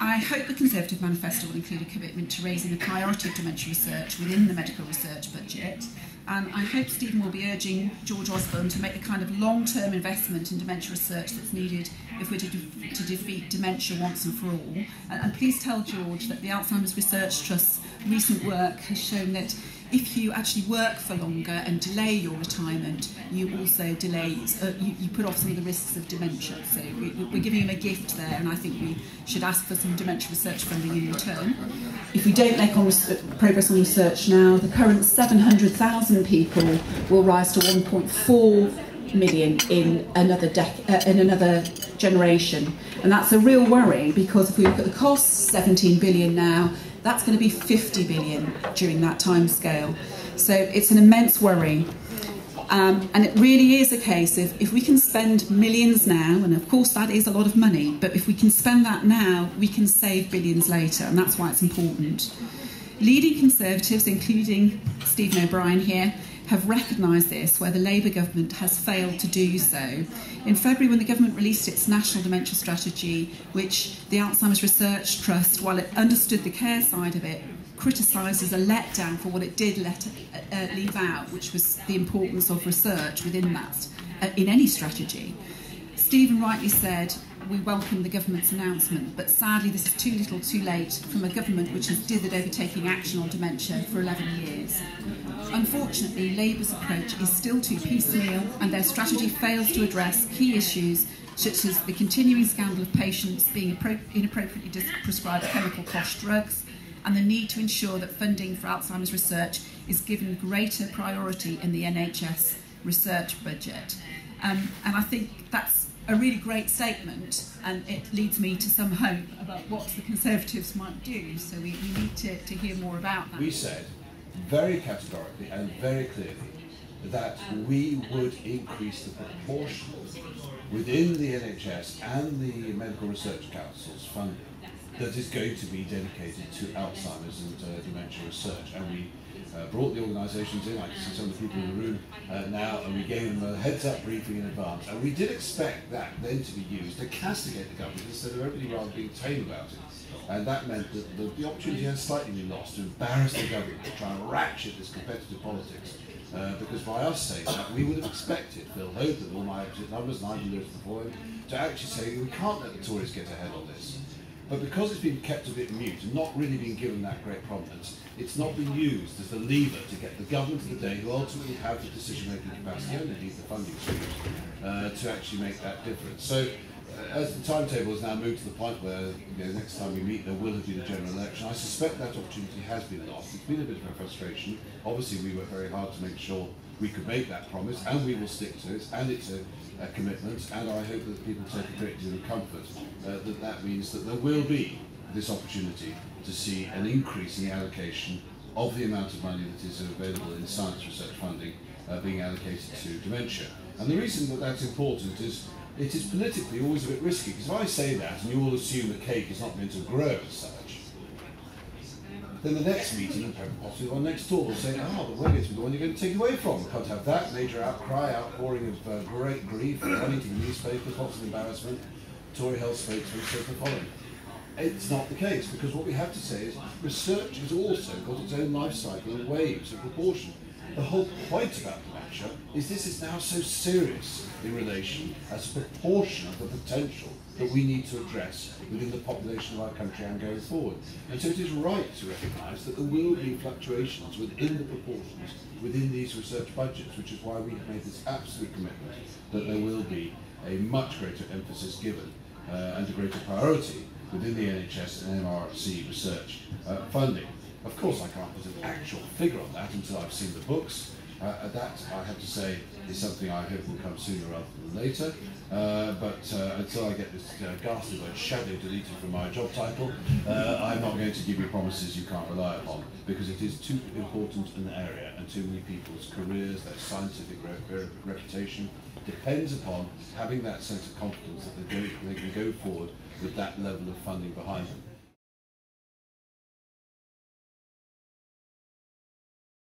I hope the Conservative manifesto will include a commitment to raising the priority of dementia research within the medical research budget. And I hope Stephen will be urging George Osborne to make the kind of long-term investment in dementia research that's needed if we're to defeat dementia once and for all. And please tell George that the Alzheimer's Research Trust's recent work has shown that if you actually work for longer and delay your retirement, you also delay, you put off some of the risks of dementia. So we're giving him a gift there, and I think we should ask for some dementia research funding in return. If we don't make progress on research now, the current 700,000 people will rise to 1.4 million in another generation. And that's a real worry, because if we look at the costs, 17 billion now, that's going to be 50 billion during that time scale. So it's an immense worry. And it really is a case of, if we can spend millions now, and of course that is a lot of money, but if we can spend that now, we can save billions later, and that's why it's important. Leading Conservatives, including Stephen O'Brien here, have recognised this, where the Labour government has failed to do so. In February, when the government released its national dementia strategy, which the Alzheimer's Research Trust, while it understood the care side of it, criticised as a letdown for what it did leave out, which was the importance of research within that, in any strategy. Stephen rightly said, we welcome the government's announcement, but sadly this is too little too late from a government which has dithered over taking action on dementia for 11 years. Unfortunately, Labour's approach is still too piecemeal, and their strategy fails to address key issues such as the continuing scandal of patients being inappropriately prescribed chemical cost drugs, and the need to ensure that funding for Alzheimer's research is given greater priority in the NHS research budget. And I think that's a really great statement, and it leads me to some hope about what the Conservatives might do. So we need to hear more about that. We said very categorically and very clearly that we would increase the proportion within the NHS and the Medical Research Council's funding that is going to be dedicated to Alzheimer's and dementia research. And we brought the organisations in. I can see some of the people in the room now, and we gave them a heads-up briefing in advance. And we did expect that then to be used to castigate the government instead of everybody rather being tame about it. And that meant that the opportunity has slightly been lost to embarrass the government to try and ratchet this competitive politics. Because by us saying that, we would have expected Phil Hope and all my exit numbers, and I've been doing it before him, to actually say we can't let the Tories get ahead on this. But because it's been kept a bit mute and not really been given that great prominence, it's not been used as the lever to get the government of the day, who ultimately have the decision-making capacity and indeed the funding streams, to actually make that difference. So as the timetable has now moved to the point where next time we meet there will have been a general election, I suspect that opportunity has been lost. It's been a bit of a frustration. Obviously we worked very hard to make sure we could make that promise, and we will stick to it, and it's a commitment, and I hope that people take a great deal of comfort that means that there will be this opportunity to see an increase in the allocation of the amount of money that is available in science research funding being allocated to dementia. And the reason that that's important is it is politically always a bit risky, because if I say that and you all assume the cake is not going to grow as such, then the next meeting, and possibly the one next door, will say, but we're going to be the one you're going to take it away from. We can't have that major outpouring of great grief, running to the newspapers, lots of embarrassment, Tory health spokesman says the following. It's not the case, because what we have to say is research has also got its own life cycle and waves of proportion. The whole point about dementia is this is now so serious in relation as a proportion of the potential that we need to address within the population of our country and going forward. And so it is right to recognise that there will be fluctuations within the proportions within these research budgets, which is why we have made this absolute commitment that there will be a much greater emphasis given and a greater priority within the NHS and MRC research funding. Of course, I can't put an actual figure on that until I've seen the books. That, I have to say, is something I hope will come sooner rather than later. But until I get this ghastly word shadow deleted from my job title, I'm not going to give you promises you can't rely upon, because it is too important an area, and too many people's careers, their scientific reputation, depends upon having that sense of confidence that they can go forward with that level of funding behind them.